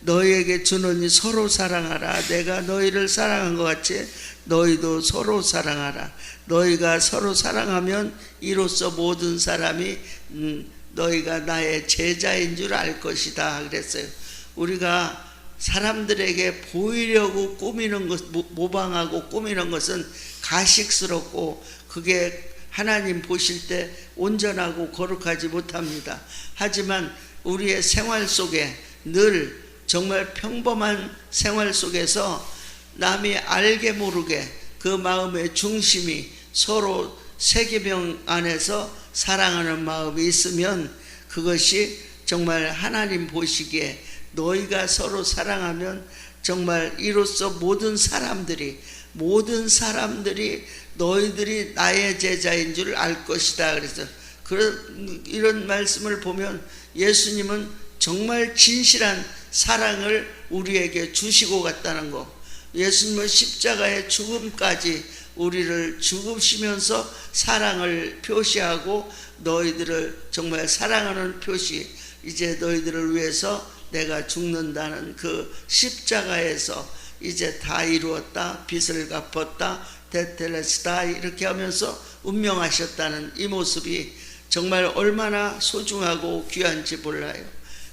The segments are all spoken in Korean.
너희에게 주노니 서로 사랑하라. 내가 너희를 사랑한 것 같이 너희도 서로 사랑하라. 너희가 서로 사랑하면 이로써 모든 사람이 너희가 나의 제자인 줄 알 것이다 그랬어요. 우리가 사람들에게 보이려고 꾸미는 것, 모방하고 꾸미는 것은 가식스럽고 그게 하나님 보실 때 온전하고 거룩하지 못합니다. 하지만 우리의 생활 속에 늘 정말 평범한 생활 속에서 남이 알게 모르게 그 마음의 중심이 서로 세계명 안에서 사랑하는 마음이 있으면 그것이 정말 하나님 보시기에 너희가 서로 사랑하면 정말 이로써 모든 사람들이 너희들이 나의 제자인 줄 알 것이다. 그래서 이런 말씀을 보면 예수님은 정말 진실한 사랑을 우리에게 주시고 갔다는 거. 예수님은 십자가의 죽음까지 우리를 죽으시면서 사랑을 표시하고 너희들을 정말 사랑하는 표시, 이제 너희들을 위해서 내가 죽는다는 그 십자가에서 이제 다 이루었다, 빚을 갚았다, 테텔레스다 이렇게 하면서 운명하셨다는 이 모습이 정말 얼마나 소중하고 귀한지 몰라요.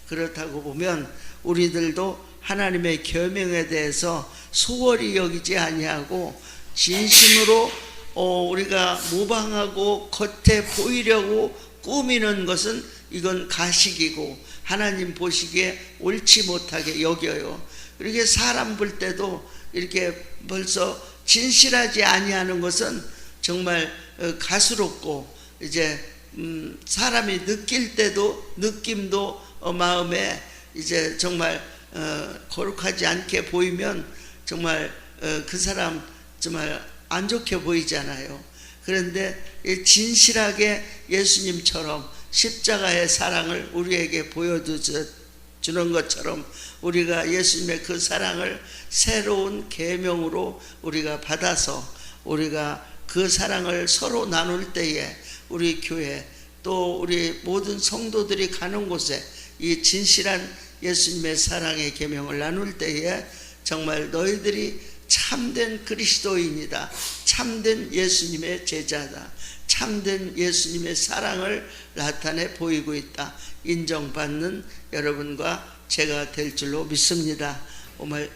그렇다고 보면 우리들도 하나님의 계명에 대해서 소홀히 여기지 아니하고 진심으로 우리가 모방하고 겉에 보이려고 꾸미는 것은 이건 가식이고 하나님 보시기에 옳지 못하게 여겨요. 이렇게 사람 볼 때도 이렇게 벌써 진실하지 아니하는 것은 정말 가스롭고 이제 사람이 느낄 때도 느낌도 마음에 이제 정말 거룩하지 않게 보이면 정말 그 사람 정말 안 좋게 보이잖아요. 그런데 진실하게 예수님처럼 십자가의 사랑을 우리에게 보여주는 것처럼 우리가 예수님의 그 사랑을 새로운 계명으로 우리가 받아서 우리가 그 사랑을 서로 나눌 때에 우리 교회 또 우리 모든 성도들이 가는 곳에 이 진실한 예수님의 사랑의 계명을 나눌 때에 정말 너희들이 참된 그리스도인이다, 참된 예수님의 제자다, 참된 예수님의 사랑을 나타내 보이고 있다 인정받는 여러분과 제가 될 줄로 믿습니다.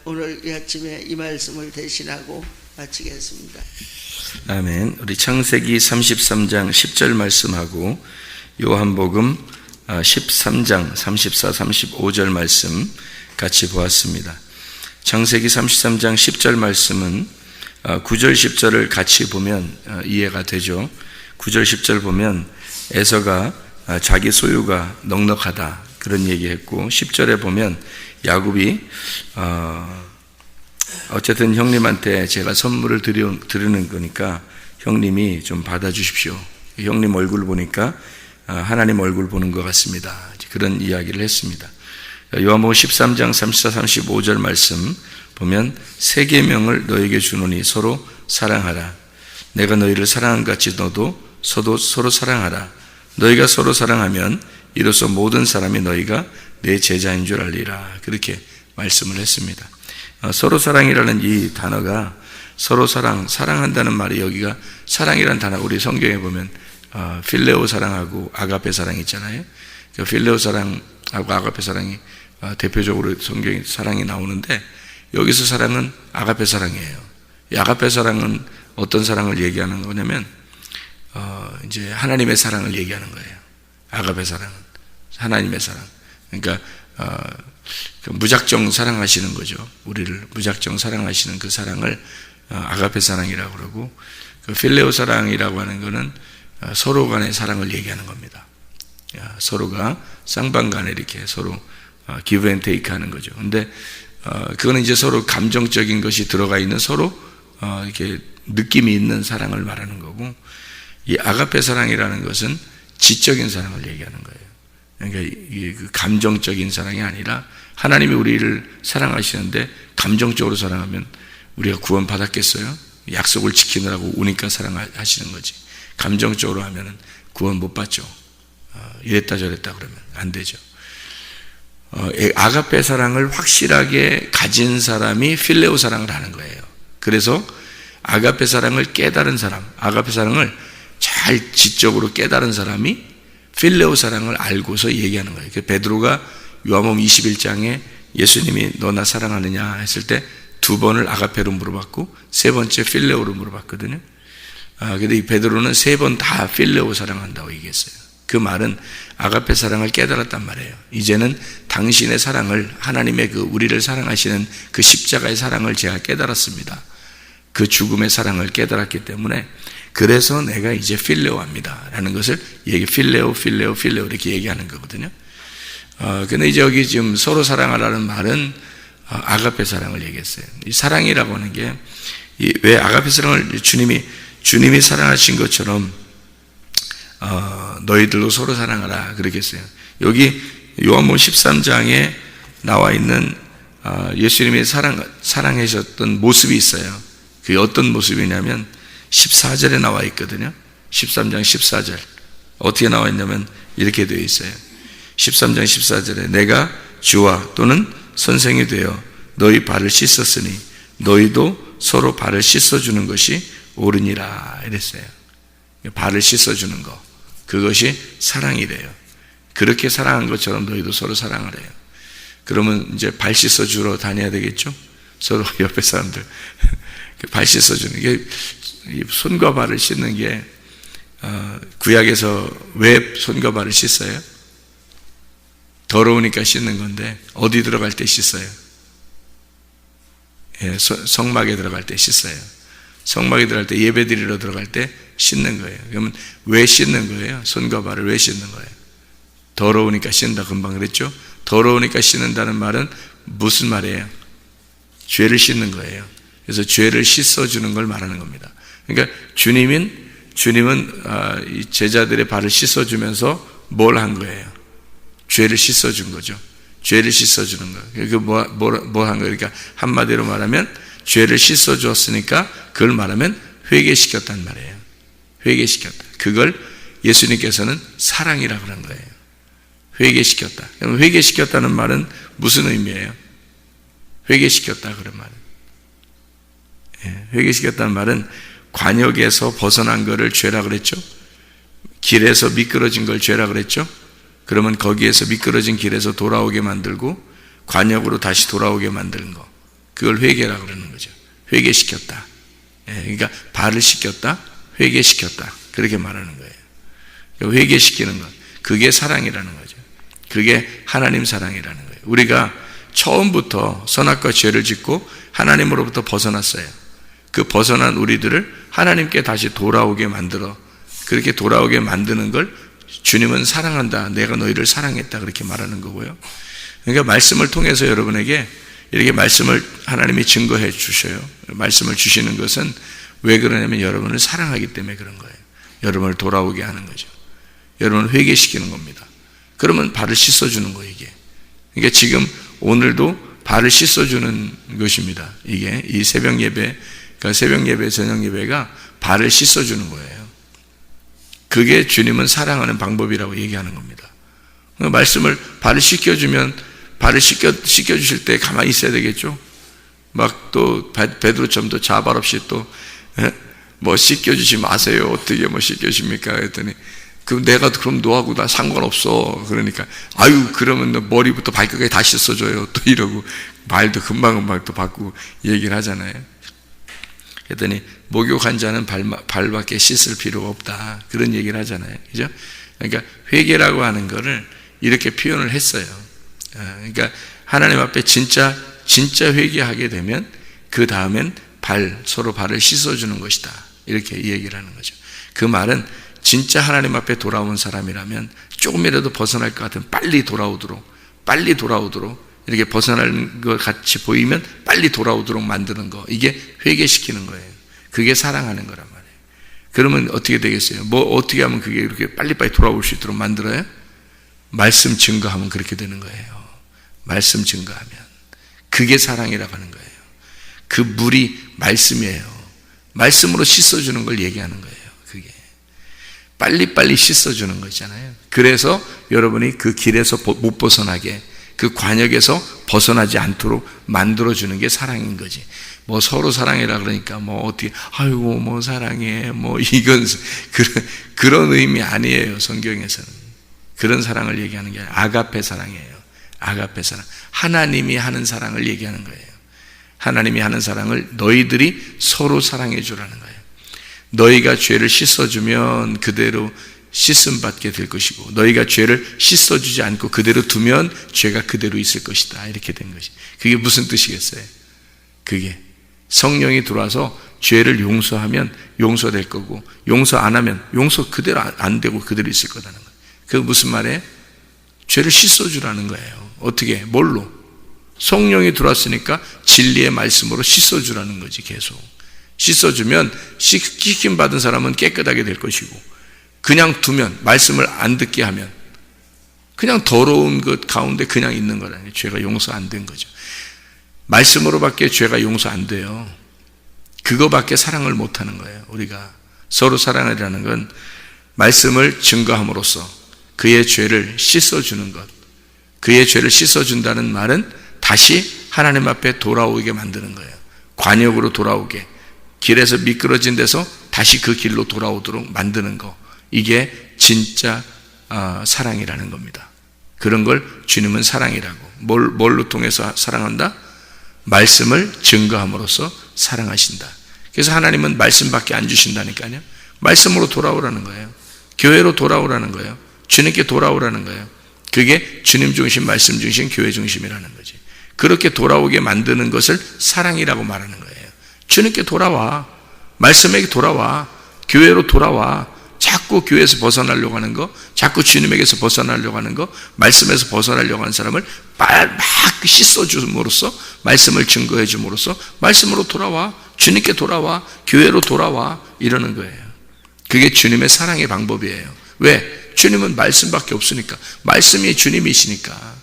오늘 이 아침에 이 말씀을 대신하고 마치겠습니다. 아멘. 우리 창세기 33장 10절 말씀하고 요한복음 13장 34, 35절 말씀 같이 보았습니다. 창세기 33장 10절 말씀은 9절 10절을 같이 보면 이해가 되죠. 9절 10절 보면 에서가 자기 소유가 넉넉하다 그런 얘기했고 10절에 보면 야곱이 어쨌든 형님한테 제가 선물을 드리는 거니까 형님이 좀 받아주십시오. 형님 얼굴 보니까 하나님 얼굴 보는 것 같습니다. 그런 이야기를 했습니다. 요한복음 13장 34, 35절 말씀 보면 새 계명을 너에게 주노니 서로 사랑하라. 내가 너희를 사랑한 같이 너도 서로 사랑하라. 너희가 서로 사랑하면 이로써 모든 사람이 너희가 내 제자인 줄 알리라. 그렇게 말씀을 했습니다. 서로 사랑이라는 이 단어가 서로 사랑한다는 말이 여기가 사랑이라는 단어 우리 성경에 보면 필레오 사랑하고 아가페 사랑이 있잖아요. 그 필레오 사랑하고 아가페 사랑이 대표적으로 성경에 사랑이 나오는데 여기서 사랑은 아가페 사랑이에요. 이 아가페 사랑은 어떤 사랑을 얘기하는 거냐면 이제 하나님의 사랑을 얘기하는 거예요. 아가페 사랑은 하나님의 사랑. 그러니까 그 무작정 사랑하시는 거죠. 우리를 무작정 사랑하시는 그 사랑을 아가페 사랑이라고 그러고 그 필레오 사랑이라고 하는 거는 서로 간의 사랑을 얘기하는 겁니다. 서로가 쌍방간에 이렇게 서로 give and take 하는 거죠. 근데 그거는 이제 서로 감정적인 것이 들어가 있는 서로 이렇게 느낌이 있는 사랑을 말하는 거고 이 아가페 사랑이라는 것은 지적인 사랑을 얘기하는 거예요. 그러니까 이게 그 감정적인 사랑이 아니라 하나님이 우리를 사랑하시는데 감정적으로 사랑하면 우리가 구원 받았겠어요? 약속을 지키느라고 우니까 사랑하시는 거지. 감정적으로 하면은 구원 못 받죠. 이랬다 저랬다 그러면 안 되죠. 아가페 사랑을 확실하게 가진 사람이 필레오 사랑을 하는 거예요. 그래서 아가페 사랑을 깨달은 사람, 아가페 사랑을 잘 지적으로 깨달은 사람이 필레오 사랑을 알고서 얘기하는 거예요. 베드로가 요한복음 21장에 예수님이 너 나 사랑하느냐 했을 때 2번을 아가페로 물어봤고 3번째 필레오로 물어봤거든요. 근데 이 베드로는 3번 다 필레오 사랑한다고 얘기했어요. 그 말은 아가페 사랑을 깨달았단 말이에요. 이제는 당신의 사랑을, 하나님의 그 우리를 사랑하시는 그 십자가의 사랑을 제가 깨달았습니다. 그 죽음의 사랑을 깨달았기 때문에 그래서 내가 이제 필레오합니다 라는 것을 필레오 이렇게 얘기하는 거거든요. 근데 이제 여기 지금 서로 사랑하라는 말은 아가페 사랑을 얘기했어요. 이 사랑이라고 하는 게 왜 아가페 사랑을 주님이 사랑하신 것처럼 너희들도 서로 사랑하라 그렇게 했어요. 여기 요한복음 13장에 나와 있는 예수님이 사랑하셨던 모습이 있어요. 그게 어떤 모습이냐면 14절에 나와 있거든요. 13장 14절 어떻게 나와 있냐면 이렇게 되어 있어요. 13장 14절에 내가 주와 또는 선생이 되어 너희 발을 씻었으니 너희도 서로 발을 씻어주는 것이 옳으니라 이랬어요. 발을 씻어주는 거, 그것이 사랑이래요. 그렇게 사랑한 것처럼 너희도 서로 사랑하래요. 그러면 이제 발 씻어주러 다녀야 되겠죠? 서로 옆에 사람들 발 씻어주는 게, 손과 발을 씻는 게 구약에서 왜 손과 발을 씻어요? 더러우니까 씻는 건데 어디 들어갈 때 씻어요? 성막에 들어갈 때 씻어요. 성막에 들어갈 때, 예배 드리러 들어갈 때 씻는 거예요. 그러면 왜 씻는 거예요? 손과 발을 왜 씻는 거예요? 더러우니까 씻는다 금방 그랬죠? 더러우니까 씻는다는 말은 무슨 말이에요? 죄를 씻는 거예요. 그래서 죄를 씻어주는 걸 말하는 겁니다. 그러니까 주님은 이 제자들의 발을 씻어주면서 뭘 한 거예요? 죄를 씻어준 거죠. 죄를 씻어주는 거예요. 그 뭐 한 거예요? 그러니까 한마디로 말하면 죄를 씻어주었으니까 그걸 말하면 회개시켰단 말이에요. 회개시켰다. 그걸 예수님께서는 사랑이라고 그런 거예요. 회개시켰다. 그럼 회개시켰다는 말은 무슨 의미예요? 회개시켰다 그런 말은. 회개시켰다는 말은 관역에서 벗어난 거를 죄라 그랬죠. 길에서 미끄러진 걸 죄라 그랬죠. 그러면 거기에서 미끄러진 길에서 돌아오게 만들고 관역으로 다시 돌아오게 만드는 거, 그걸 회개라 그러는 거죠. 회개시켰다. 그러니까 발을 씻겼다, 회개시켰다 그렇게 말하는 거예요. 회개시키는 것, 그게 사랑이라는 거죠. 그게 하나님 사랑이라는 거예요. 우리가 처음부터 선악과 죄를 짓고 하나님으로부터 벗어났어요. 그 벗어난 우리들을 하나님께 다시 돌아오게 만들어, 그렇게 돌아오게 만드는 걸 주님은 사랑한다, 내가 너희를 사랑했다 그렇게 말하는 거고요. 그러니까 말씀을 통해서 여러분에게 이렇게 말씀을 하나님이 증거해 주셔요. 말씀을 주시는 것은 왜 그러냐면 여러분을 사랑하기 때문에 그런 거예요. 여러분을 돌아오게 하는 거죠. 여러분을 회개시키는 겁니다. 그러면 발을 씻어주는 거예요, 이게. 그러니까 지금 오늘도 발을 씻어주는 것입니다. 이게 이 새벽 예배, 그러니까 새벽 예배, 저녁 예배가 발을 씻어주는 거예요. 그게 주님은 사랑하는 방법이라고 얘기하는 겁니다. 말씀을 발을 씻겨주면 발을 씻겨주실 때 가만히 있어야 되겠죠. 막 또 베드로처럼 또 자발 없이 또 뭐 씻겨주지 마세요. 어떻게 뭐 씻겨줍니까? 했더니 내가 그럼 너하고 나 상관없어. 그러니까 아유 그러면 너 머리부터 발끝까지 다 씻어줘요. 또 이러고 말도 금방금방 또 바꾸고 얘기를 하잖아요. 그랬더니 목욕한 자는 발밖에 씻을 필요가 없다 그런 얘기를 하잖아요. 그죠? 그러니까 회개라고 하는 거를 이렇게 표현을 했어요. 그러니까 하나님 앞에 진짜 회개하게 되면 그 다음엔 서로 발을 씻어주는 것이다 이렇게 얘기를 하는 거죠. 그 말은 진짜 하나님 앞에 돌아온 사람이라면 조금이라도 벗어날 것 같으면 빨리 돌아오도록 이렇게 벗어날 것 같이 보이면 빨리 돌아오도록 만드는 거, 이게 회개시키는 거예요. 그게 사랑하는 거란 말이에요. 그러면 어떻게 되겠어요? 뭐 어떻게 하면 그게 이렇게 빨리빨리 돌아올 수 있도록 만들어요? 말씀 증거하면 그렇게 되는 거예요. 말씀 증거하면 그게 사랑이라고 하는 거예요. 그 물이 말씀이에요. 말씀으로 씻어주는 걸 얘기하는 거예요. 그게 빨리빨리 씻어주는 거 있잖아요. 그래서 여러분이 그 길에서 못 벗어나게, 그 관역에서 벗어나지 않도록 만들어주는 게 사랑인 거지. 뭐 서로 사랑해라 그러니까 뭐 어떻게 아이고 뭐 사랑해 뭐 이건 그런 의미 아니에요. 성경에서는 그런 사랑을 얘기하는 게 아니라 아가페 사랑이에요. 아가페 사랑, 하나님이 하는 사랑을 얘기하는 거예요. 하나님이 하는 사랑을 너희들이 서로 사랑해 주라는 거예요. 너희가 죄를 씻어주면 그대로 씻음 받게 될 것이고, 너희가 죄를 씻어주지 않고 그대로 두면 죄가 그대로 있을 것이다. 이렇게 된 것이. 그게 무슨 뜻이겠어요? 그게 성령이 들어와서 죄를 용서하면 용서될 거고, 용서 안 하면 용서 그대로 안 되고 그대로 있을 거라는 거예요. 그게 무슨 말이에요? 죄를 씻어주라는 거예요. 어떻게? 뭘로? 성령이 들어왔으니까 진리의 말씀으로 씻어주라는 거지. 계속 씻어주면 씻김 받은 사람은 깨끗하게 될 것이고, 그냥 두면, 말씀을 안 듣게 하면 그냥 더러운 것 가운데 그냥 있는 거라니. 죄가 용서 안 된 거죠. 말씀으로밖에 죄가 용서 안 돼요. 그거밖에 사랑을 못 하는 거예요. 우리가 서로 사랑하라는 건 말씀을 증거함으로써 그의 죄를 씻어주는 것. 그의 죄를 씻어준다는 말은 다시 하나님 앞에 돌아오게 만드는 거예요. 관역으로 돌아오게, 길에서 미끄러진 데서 다시 그 길로 돌아오도록 만드는 거. 이게 진짜 사랑이라는 겁니다. 그런 걸 주님은 사랑이라고. 뭘로 통해서 사랑한다? 말씀을 증거함으로써 사랑하신다. 그래서 하나님은 말씀밖에 안 주신다니까요. 말씀으로 돌아오라는 거예요. 교회로 돌아오라는 거예요. 주님께 돌아오라는 거예요. 그게 주님 중심, 말씀 중심, 교회 중심이라는 거지. 그렇게 돌아오게 만드는 것을 사랑이라고 말하는 거예요. 주님께 돌아와. 말씀에게 돌아와. 교회로 돌아와. 자꾸 교회에서 벗어나려고 하는 거, 자꾸 주님에게서 벗어나려고 하는 거, 말씀에서 벗어나려고 하는 사람을 막 씻어줌으로써, 말씀을 증거해 줌으로써 말씀으로 돌아와, 주님께 돌아와, 교회로 돌아와, 이러는 거예요. 그게 주님의 사랑의 방법이에요. 왜? 주님은 말씀밖에 없으니까. 말씀이 주님이시니까.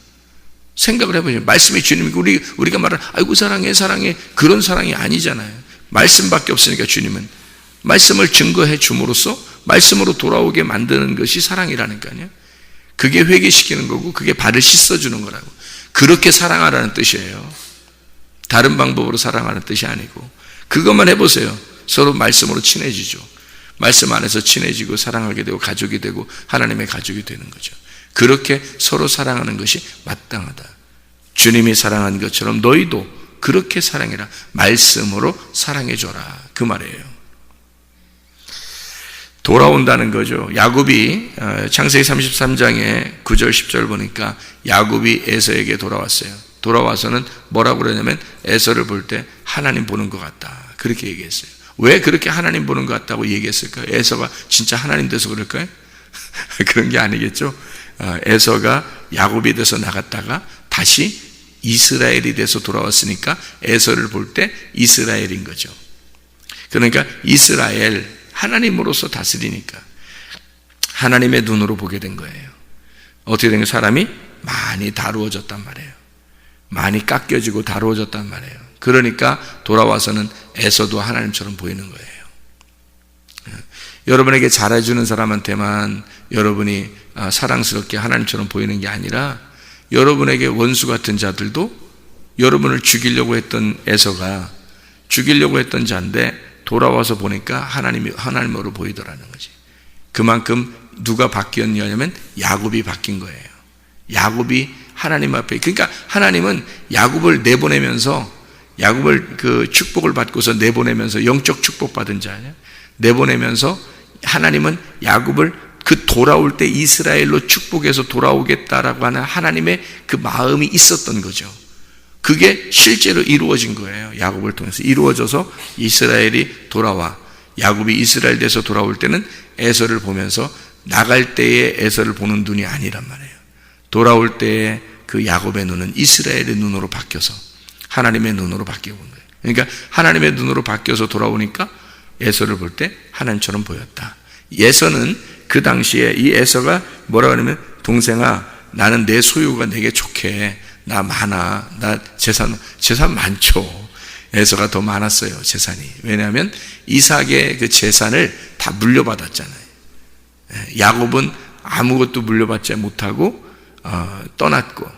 생각을 해보세요. 말씀이 주님이고 우리가 말하는 아이고 사랑해 사랑해, 그런 사랑이 아니잖아요. 말씀밖에 없으니까 주님은 말씀을 증거해 줌으로써 말씀으로 돌아오게 만드는 것이 사랑이라니까요. 그게 회개시키는 거고, 그게 발을 씻어주는 거라고. 그렇게 사랑하라는 뜻이에요. 다른 방법으로 사랑하는 뜻이 아니고. 그것만 해보세요. 서로 말씀으로 친해지죠. 말씀 안에서 친해지고 사랑하게 되고 가족이 되고 하나님의 가족이 되는 거죠. 그렇게 서로 사랑하는 것이 마땅하다. 주님이 사랑한 것처럼 너희도 그렇게 사랑해라. 말씀으로 사랑해줘라. 그 말이에요. 돌아온다는 거죠. 야곱이 창세기 33장에 9절 10절 보니까 야곱이 에서에게 돌아왔어요. 돌아와서는 뭐라고 그러냐면 에서를 볼 때 하나님 보는 것 같다. 그렇게 얘기했어요. 왜 그렇게 하나님 보는 것 같다고 얘기했을까요? 에서가 진짜 하나님 돼서 그럴까요? 그런 게 아니겠죠. 에서가 야곱이 돼서 나갔다가 다시 이스라엘이 돼서 돌아왔으니까 에서를 볼 때 이스라엘인 거죠. 그러니까 이스라엘, 하나님으로서 다스리니까 하나님의 눈으로 보게 된 거예요. 어떻게 된 거예요? 사람이 많이 다루어졌단 말이에요. 많이 깎여지고 다루어졌단 말이에요. 그러니까 돌아와서는 에서도 하나님처럼 보이는 거예요. 여러분에게 잘해주는 사람한테만 여러분이 사랑스럽게 하나님처럼 보이는 게 아니라, 여러분에게 원수 같은 자들도 여러분을 죽이려고 했던 에서가 죽이려고 했던 자인데 돌아와서 보니까 하나님으로 보이더라는 거지. 그만큼 누가 바뀌었냐면 야곱이 바뀐 거예요. 야곱이 하나님 앞에, 그러니까 하나님은 야곱을 내보내면서, 야곱을 그 축복을 받고서 내보내면서, 영적 축복 받은 자냐, 내보내면서 하나님은 야곱을 그 돌아올 때 이스라엘로 축복해서 돌아오겠다라고 하는 하나님의 그 마음이 있었던 거죠. 그게 실제로 이루어진 거예요. 야곱을 통해서 이루어져서 이스라엘이 돌아와, 야곱이 이스라엘 돼서 돌아올 때는 에서를 보면서 나갈 때의 에서를 보는 눈이 아니란 말이에요. 돌아올 때의 그 야곱의 눈은 이스라엘의 눈으로 바뀌어서 하나님의 눈으로 바뀌어 본 거예요. 그러니까 하나님의 눈으로 바뀌어서 돌아오니까 에서를 볼 때 하나님처럼 보였다. 에서는 그 당시에 이 에서가 뭐라고 하냐면, 동생아 나는 내 소유가 내게 좋게, 나 많아, 나 재산 많죠. 에서가 더 많았어요, 재산이. 왜냐하면 이삭의 그 재산을 다 물려받았잖아요. 야곱은 아무것도 물려받지 못하고 떠났고,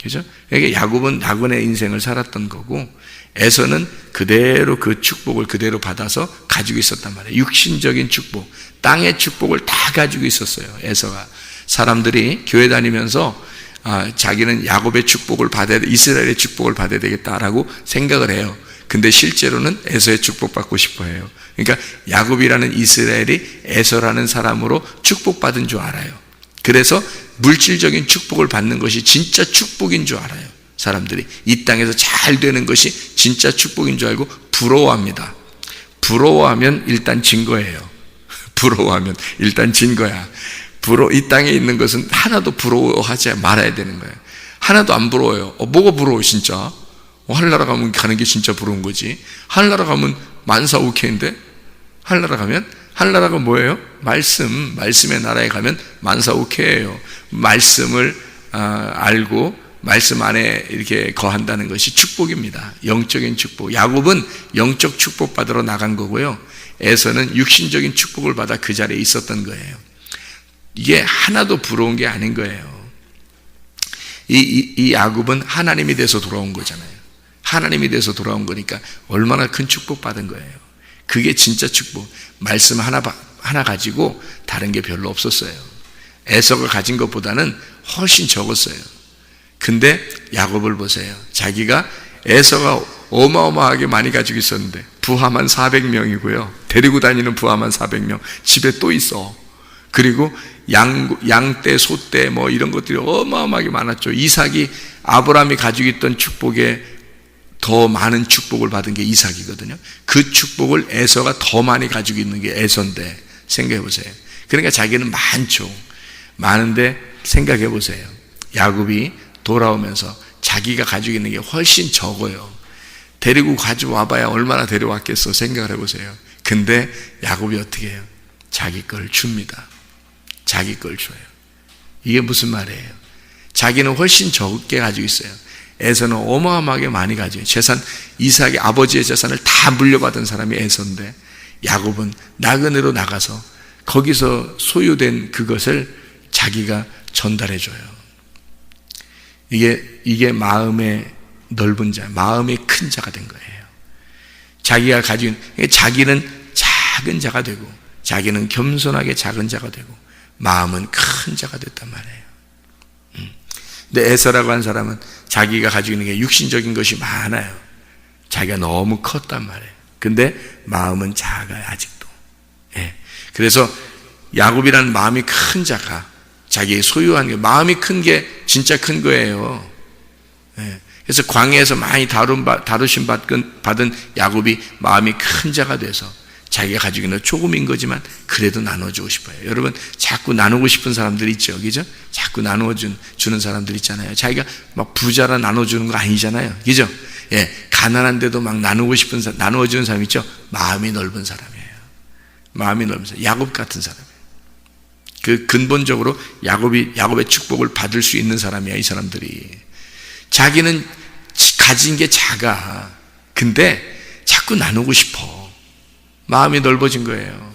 그죠? 그러니까 야곱은 나그네 인생을 살았던 거고, 에서는 그대로 그 축복을 그대로 받아서 가지고 있었단 말이에요. 육신적인 축복, 땅의 축복을 다 가지고 있었어요. 에서가. 사람들이 교회 다니면서 자기는 야곱의 축복을 받아야 돼, 이스라엘의 축복을 받아야 되겠다라고 생각을 해요. 근데 실제로는 에서의 축복받고 싶어 해요. 그러니까 야곱이라는 이스라엘이 에서라는 사람으로 축복받은 줄 알아요. 그래서 물질적인 축복을 받는 것이 진짜 축복인 줄 알아요. 사람들이 이 땅에서 잘 되는 것이 진짜 축복인 줄 알고 부러워합니다. 부러워하면 일단 진 거예요. 부러워하면 일단 진 거야. 이 땅에 있는 것은 하나도 부러워하지 말아야 되는 거예요. 하나도 안 부러워요. 뭐가 부러워 진짜? 하늘나라 가면 가는 게 진짜 부러운 거지. 하늘나라 가면 만사오케인데, 하늘나라가 뭐예요? 말씀의 나라에 가면 만사오케예요. 말씀을 알고 말씀 안에 이렇게 거한다는 것이 축복입니다. 영적인 축복. 야곱은 영적 축복 받으러 나간 거고요. 에서는 육신적인 축복을 받아 그 자리에 있었던 거예요. 이게 하나도 부러운 게 아닌 거예요. 이 야곱은 하나님이 돼서 돌아온 거잖아요. 하나님이 돼서 돌아온 거니까 얼마나 큰 축복 받은 거예요. 그게 진짜 축복. 말씀 하나 가지고 다른 게 별로 없었어요. 에서가 가진 것보다는 훨씬 적었어요. 근데 야곱을 보세요. 자기가 에서가 어마어마하게 많이 가지고 있었는데 부하만 400명이고요. 데리고 다니는 부하만 400명. 집에 또 있어. 그리고 양떼, 소떼 뭐 이런 것들이 어마어마하게 많았죠. 이삭이 아브라함이 가지고 있던 축복에 더 많은 축복을 받은 게 이삭이거든요. 그 축복을 에서가 더 많이 가지고 있는 게 에서인데 생각해 보세요. 그러니까 자기는 많죠. 많은데 생각해 보세요. 야곱이 돌아오면서 자기가 가지고 있는 게 훨씬 적어요. 데리고 가져와봐야 얼마나 데려왔겠어 생각을 해보세요. 근데 야곱이 어떻게 해요? 자기 걸 줍니다. 자기 걸 줘요. 이게 무슨 말이에요? 자기는 훨씬 적게 가지고 있어요. 에서는 어마어마하게 많이 가지고 재산, 이삭의 아버지의 재산을 다 물려받은 사람이 에서인데 야곱은 나그네로 나가서 거기서 소유된 그것을 자기가 전달해줘요. 이게 마음의 넓은 자, 마음의 큰 자가 된 거예요. 자기가 가지고 있는, 자기는 작은 자가 되고 자기는 겸손하게 작은 자가 되고 마음은 큰 자가 됐단 말이에요. 근데 에서라고 한 사람은 자기가 가지고 있는 게 육신적인 것이 많아요. 자기가 너무 컸단 말이에요. 근데 마음은 작아요, 아직도. 예. 그래서 야곱이라는 마음이 큰 자가 자기의 소유한 게, 마음이 큰 게 진짜 큰 거예요. 예. 그래서 광야에서 많이 다루심 받은 야곱이 마음이 큰 자가 돼서 자기가 가지고 있는 조금인 거지만 그래도 나눠주고 싶어요. 여러분 자꾸 나누고 싶은 사람들 있죠, 그죠? 자꾸 나눠주는 사람들 있잖아요. 자기가 막 부자라 나눠주는 거 아니잖아요, 그죠? 예, 가난한데도 막 나누어주는 사람 있죠? 마음이 넓은 사람이에요. 마음이 넓은 사람, 야곱 같은 사람이에요. 그 근본적으로 야곱의 축복을 받을 수 있는 사람이야, 이 사람들이. 자기는 가진 게 작아. 근데 자꾸 나누고 싶어. 마음이 넓어진 거예요.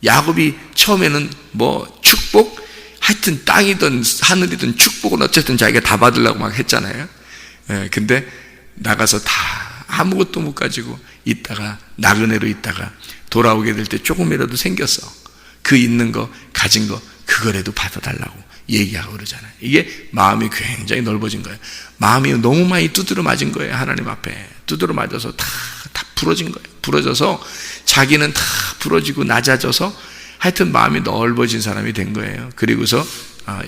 야곱이 처음에는 뭐 축복? 하여튼 땅이든 하늘이든 축복은 어쨌든 자기가 다 받으려고 막 했잖아요. 예, 근데 나가서 다 아무것도 못 가지고 있다가 나그네로 있다가 돌아오게 될 때 조금이라도 생겼어. 그 있는 거, 가진 거, 그거라도 받아달라고 얘기하고 그러잖아요. 이게 마음이 굉장히 넓어진 거예요. 마음이 너무 많이 두드러 맞은 거예요. 하나님 앞에 두드러 맞아서 다 부러진 거예요. 부러져서 자기는 다 부러지고 낮아져서 하여튼 마음이 넓어진 사람이 된 거예요. 그리고서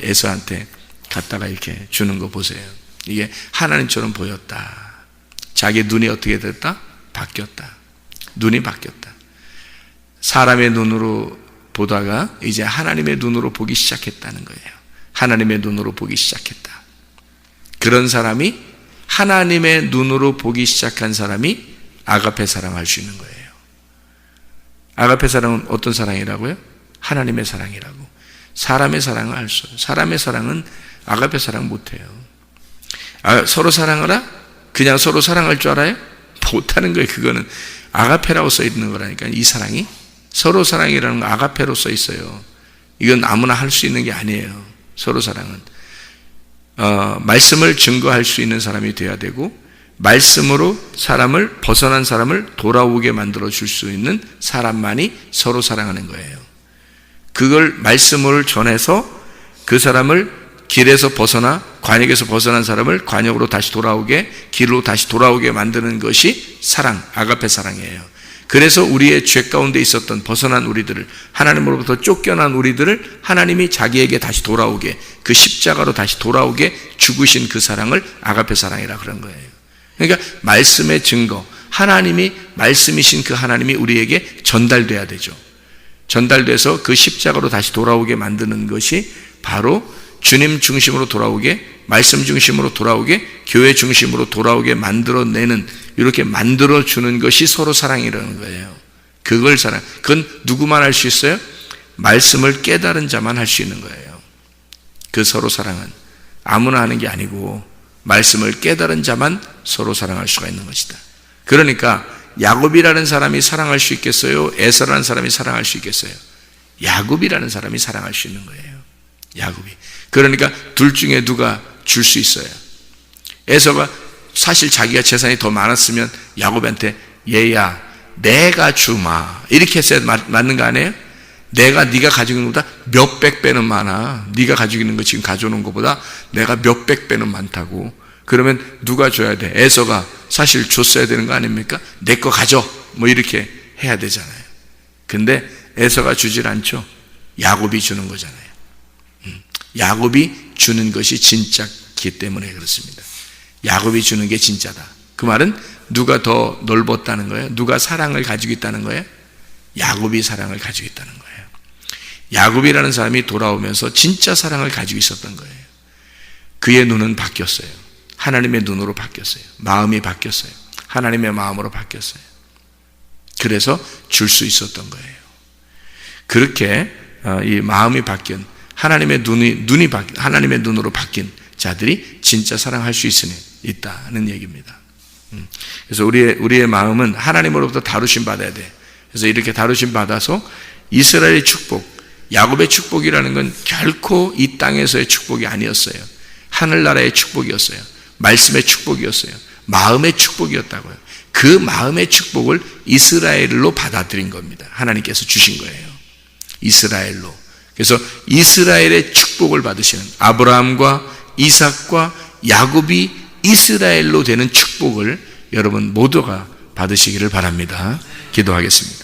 에서한테 갖다가 이렇게 주는 거 보세요. 이게 하나님처럼 보였다. 자기 눈이 어떻게 됐다? 바뀌었다. 눈이 바뀌었다. 사람의 눈으로 보다가 이제 하나님의 눈으로 보기 시작했다는 거예요. 하나님의 눈으로 보기 시작했다. 그런 사람이, 하나님의 눈으로 보기 시작한 사람이 아가페 사랑할 수 있는 거예요. 아가페 사랑은 어떤 사랑이라고요? 하나님의 사랑이라고. 사람의 사랑을 할 수 없어요. 사람의 사랑은 아가페 사랑 못해요. 서로 사랑하라? 그냥 서로 사랑할 줄 알아요? 못하는 거예요. 그거는 아가페라고 써 있는 거라니까. 이 사랑이 서로 사랑이라는 거 아가페로 써 있어요. 이건 아무나 할 수 있는 게 아니에요. 서로 사랑은 말씀을 증거할 수 있는 사람이 되어야 되고, 말씀으로 벗어난 사람을 돌아오게 만들어 줄 수 있는 사람만이 서로 사랑하는 거예요. 그걸 말씀을 전해서 그 사람을 길에서 벗어나, 관역에서 벗어난 사람을 관역으로 다시 돌아오게, 길로 다시 돌아오게 만드는 것이 사랑, 아가페 사랑이에요. 그래서 우리의 죄 가운데 있었던 벗어난 우리들을, 하나님으로부터 쫓겨난 우리들을 하나님이 자기에게 다시 돌아오게, 그 십자가로 다시 돌아오게 죽으신 그 사랑을 아가페 사랑이라 그런 거예요. 그러니까 말씀의 증거, 하나님이, 말씀이신 그 하나님이 우리에게 전달돼야 되죠. 전달돼서 그 십자가로 다시 돌아오게 만드는 것이 바로 주님 중심으로 돌아오게, 말씀 중심으로 돌아오게, 교회 중심으로 돌아오게 만들어내는, 이렇게 만들어주는 것이 서로 사랑이라는 거예요. 그걸 사랑. 그건 누구만 할 수 있어요? 말씀을 깨달은 자만 할 수 있는 거예요. 그 서로 사랑은 아무나 하는 게 아니고 말씀을 깨달은 자만 서로 사랑할 수가 있는 것이다. 그러니까 야곱이라는 사람이 사랑할 수 있겠어요? 에서라는 사람이 사랑할 수 있겠어요? 야곱이라는 사람이 사랑할 수 있는 거예요. 야곱이. 그러니까 둘 중에 누가 줄 수 있어요? 에서가 사실 자기가 재산이 더 많았으면 야곱한테 얘야 내가 주마 이렇게 했어야 맞는 거 아니에요? 내가 네가 가지고 있는 것보다 몇백 배는 많아. 네가 가지고 있는 거 지금 가져오는 것보다 내가 몇백 배는 많다고. 그러면 누가 줘야 돼? 에서가 사실 줬어야 되는 거 아닙니까? 내 거 가져 뭐 이렇게 해야 되잖아요. 근데 에서가 주질 않죠. 야곱이 주는 거잖아요. 야곱이 주는 것이 진짜기 때문에 그렇습니다. 야곱이 주는 게 진짜다. 그 말은 누가 더 넓었다는 거예요? 누가 사랑을 가지고 있다는 거예요? 야곱이 사랑을 가지고 있다는 거예요. 야곱이라는 사람이 돌아오면서 진짜 사랑을 가지고 있었던 거예요. 그의 눈은 바뀌었어요. 하나님의 눈으로 바뀌었어요. 마음이 바뀌었어요. 하나님의 마음으로 바뀌었어요. 그래서 줄 수 있었던 거예요. 그렇게 이 마음이 바뀐, 하나님의 하나님의 눈으로 바뀐 자들이 진짜 사랑할 수 있다는 얘기입니다. 그래서 우리의 마음은 하나님으로부터 다루심 받아야 돼. 그래서 이렇게 다루심 받아서 이스라엘의 축복, 야곱의 축복이라는 건 결코 이 땅에서의 축복이 아니었어요. 하늘나라의 축복이었어요. 말씀의 축복이었어요. 마음의 축복이었다고요. 그 마음의 축복을 이스라엘로 받아들인 겁니다. 하나님께서 주신 거예요. 이스라엘로. 그래서 이스라엘의 축복을 받으시는, 아브라함과 이삭과 야곱이 이스라엘로 되는 축복을 여러분 모두가 받으시기를 바랍니다. 기도하겠습니다.